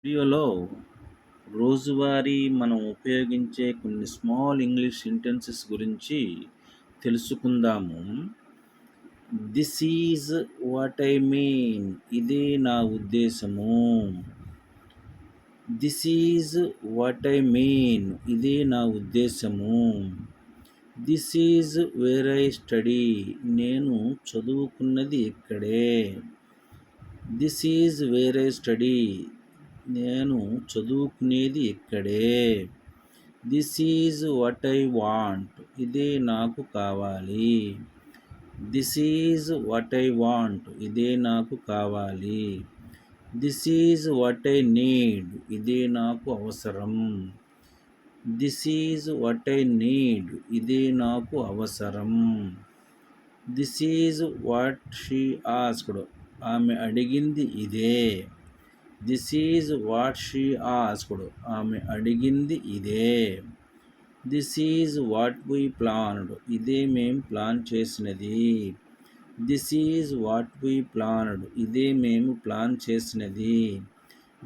వీడియోలో రోజువారీ మనం ఉపయోగించే కొన్ని స్మాల్ ఇంగ్లీష్ సెంటెన్సెస్ గురించి తెలుసుకుందాము. This is what I mean. ఇదే నా ఉద్దేశము. This is what I mean. ఇదే నా ఉద్దేశము. This is where I study. నేను చదువుకున్నది ఇక్కడే. This is where I study. నేను చదువుకునేది ఇక్కడే. This is what I want. ఇదే నాకు కావాలి. This is what I want. ఇదే నాకు కావాలి. This is what I need. ఇదే నాకు అవసరం. This is what I need. ఇదే నాకు అవసరం. This is what she asked. ఆమె అడిగింది ఇదే. This is what she asked. ఆమె అడిగింది ఇదే. This is what we planned. ఇదే మేం ప్లాన్ చేసినది. This is what we planned. ఇదే మేము ప్లాన్ చేసినది.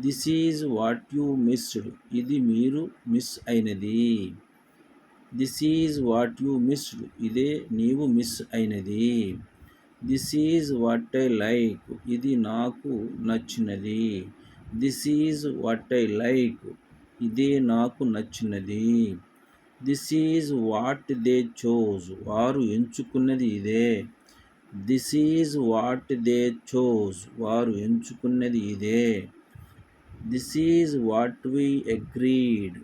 This is what you missed. ఇది మీరు మిస్ అయినది. This is what you missed. ఇదే నీవు మిస్ అయినది. This is what I like. ఇది నాకు నచ్చినది. This is what I like. ఇదే నాకు నచ్చినది. This is what they chose. వారు ఎంచుకున్నది ఇదే. This is what they chose. వారు ఎంచుకున్నది ఇదే. This is what we agreed.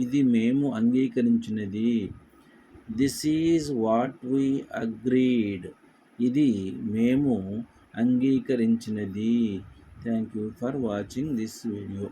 ఇది మేము అంగీకరించినది. This is what we agreed. ఇది మేము అంగీకరించినది. Thank you for watching this video.